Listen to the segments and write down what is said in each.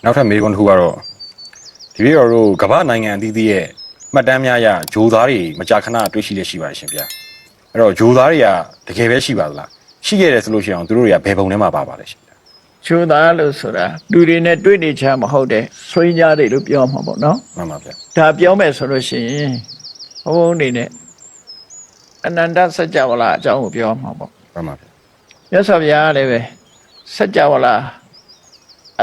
နောက်ထပ်မေးခွန်းတစ်ခုကတော့ဒီလိုတော့ကမ္ဘာနိုင်ငံအသီးသီးရဲ့မှတ်တမ်းများရဂျိုးသားတွေမကြာခဏတွေ့ရှိလက်ရှိပါတယ်ရှင်ဗျာအဲ့တော့ဂျိုးသားတွေကတကယ်ပဲရှိပါသလားရှိခဲ့တယ်ဆိုလို့ရှိရင်သူတို့တွေကဘယ်ပုံထဲမှာပါပါလဲရှင်ဗျာ ချိုးသားလို့ဆိုတာလူတွေနဲ့တွေ့နေချာမဟုတ်တဲ့ဆွေးကြားတွေလို့ပြောမှာပေါ့နော် မှန်ပါဗျာ ဒါပြောမယ်ဆိုလို့ရှိရင်ဘုန်းအနေနဲ့အနန္တစัจ java လာအကြောင်းကိုပြောမှာပေါ့ မှန်ပါဗျာ မြတ်စွာဘုရားလည်းပဲစัจ java လာ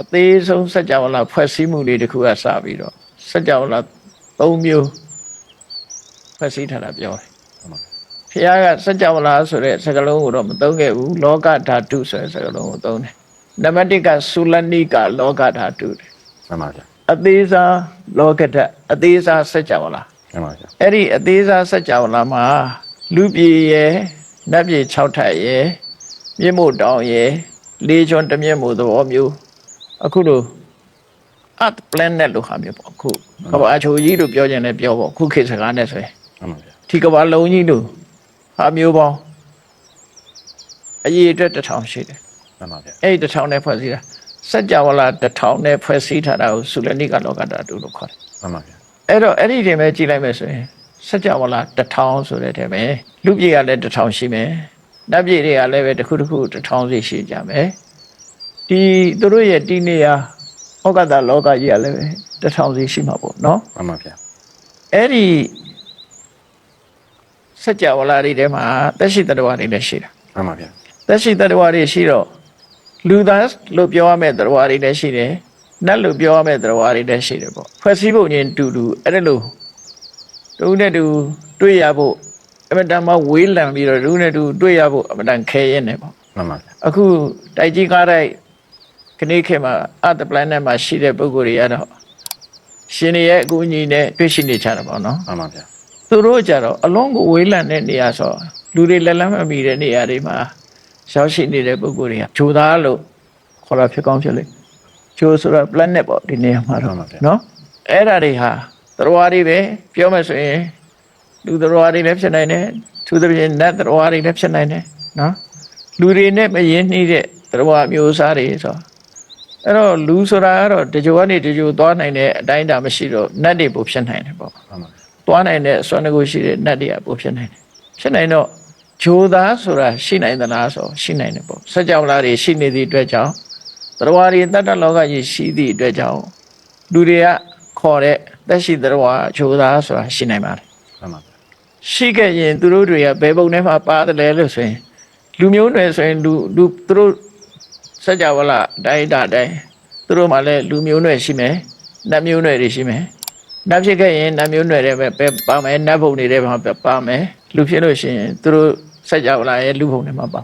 အသေးဆုံးစัจ java လာဖွဲ့စည်းမှုတွေတခုကစပြီးတော့စัจ java လာ၃မျိုးဖွဲ့စည်းထားတာပြောတယ်ဘုရားကစัจ java လာဆိုတဲ့စကားလုံးကိုတော့မသုံးခဲ့ဘူးလောကဓာတုဆိုတဲ့စကားလုံးကိုသုံးတယ်နံပါတ်1ကသုလနိကလောကဓာတုတယ် မှန်ပါဗျာ အသေးစားလောကဓာတ်အသေးစားစัจ java လာ မှန်ပါဗျာ အဲ့ဒီအသေးစားစัจ java လာမှာလူပြေရယ်နတ်ပြေ6ထပ်ရယ်မြင့်မို့တောင်ရယ်လေးချွန်တမြင့်မို့သဘောမျိုးအခုလို earth planet လို့ဟာမျိုးပေါ့အခုကမ္ဘာအချိုကြီးလို့ပြောကြတယ်ပြောပေါ့ခုခေတ်စကားနဲ့ဆိုရင် မှန်ပါဗျာ ဒီကမ္ဘာလုံးကြီးလို့ဟာမျိုးပေါင်းအရေးအတွက်1000ရှိတယ် မှန်ပါဗျာ အဲ့ဒီ1000နဲ့ဖွဲ့စည်းတာစัจ java လာ1000နဲ့ဖွဲ့စည်းထားတာကိုသုလနိကလောကဓာတုလို့ခေါ်တယ် မှန်ပါဗျာ အဲ့တော့အဲ့ဒီတည်းပဲကြည့်လိုက်မယ်ဆိုရင်စัจ java လာ1000ဆိုတဲ့တည်းပဲလူပြေကလည်း1000ရှိမယ်နတ်ပြေတွေကလည်းပဲတစ်ခုတစ်ခု1000စီရှိကြမယ်ဒီသူတို့ရဲ့ဒီနေရာဩဃတလောကကြီးကလည်းပဲ1000စီရှိမှာပေါ့နော် မှန်ပါဗျာ အဲ့ဒီစัจ java လာတွေထဲမှာသက်ရှိတ attva တွေလည်းရှိတာ မှန်ပါဗျာ သက်ရှိတ attva တွေရှိတော့လူသားလို့ပြောရမယ့်တ attva တွေလည်းရှိတယ်နတ်လို့ပြောရမယ့်တ attva တွေလည်းရှိတယ်ပေါ့ဖွဲ့စည်းပုံချင်းတူတူအဲ့ဒါလို့တူနဲ့တူတွေ့ရဖို့အမတန်မှဝေးလံပြီးတော့တူနဲ့တူတွေ့ရဖို့အမတန်ခဲရင်နေပေါ့ မှန်ပါဗျာ အခုတိုက်ကြီးကားတိုက်ခဏခေတ်မှာအတ planet မှာရှိတဲ့ပုဂ္ဂိုလ်တွေကတော့ရှင်တွေရဲ့အကူအညီနဲ့တွေ့ရှိနေကြတာပေါ့နော် မှန်ပါဗျာ သူတို့ကြတော့အလုံးကိုဝေးလံတဲ့နေရာဆိုလူတွေလက်လန်းမမီတဲ့နေရာတွေမှာရောက်ရှိနေတဲ့ပုဂ္ဂိုလ်တွေကဂျိုသားလို့ခေါ်တာဖြစ်ကောင်းဖြစ်လိမ့်ဂျိုဆိုတာ planet ပေါ့ဒီနေရာမှာတော့နော်အဲ့ဒါတွေဟာသတ္တဝါတွေပဲပြောမယ်ဆိုရင်လူသတ္တဝါတွေလည်းဖြစ်နိုင်တယ်သူသဖြင့်နတ်သတ္တဝါတွေလည်းဖြစ်နိုင်တယ်နော်လူတွေနဲ့မရင်းနှီးတဲ့သတ္တဝါမျိုးစားတွေဆိုအဲ့တော့လူဆိုတာကတော့တကြိုကနေတကြိုသွားနိုင်တဲ့အတိုင်းအတာမရှိတော့နတ်တွေပိုဖြစ်နိုင်တယ်ပေါ့ မှန်ပါဗျာ သွားနိုင်တဲ့စွမ်းတကူရှိတဲ့နတ်တွေကပိုဖြစ်နိုင်တယ်ဖြစ်နိုင်တော့ဂျိုသားဆိုတာရှိနိုင်သလားဆိုရှိနိုင်တယ်ပေါ့စัจ java လာတွေရှိနေသည့်အတွက်ကြောင့်သတ္တဝါတွေတတ္တလောကကြီးရှိသည့်အတွက်ကြောင့်လူတွေကခေါ်တဲ့သက်ရှိသတ္တဝါဂျိုသားဆိုတာရှိနိုင်ပါတယ် မှန်ပါဗျာ ရှိခဲ့ရင်သူတို့တွေကဘယ်ပုံထဲမှာပါတယ်လဲလို့ဆိုရင်လူမျိုးနွယ်ဆိုရင်လူသူတို့စัจ java လာတိုင်းတိုင်းသူတို့မှလည်းလူမျိုးနွယ်ရှိမယ်နတ်မျိုးနွယ်တွေရှိမယ်နတ်ဖြစ်ခဲ့ရင်နတ်မျိုးနွယ်တွေပဲပါမယ်နတ်ဘုံတွေထဲမှာပါမယ်လူဖြစ်လို့ရှိရင်သူတို့စัจ java လာရဲ့လူဘုံထဲမှာပါ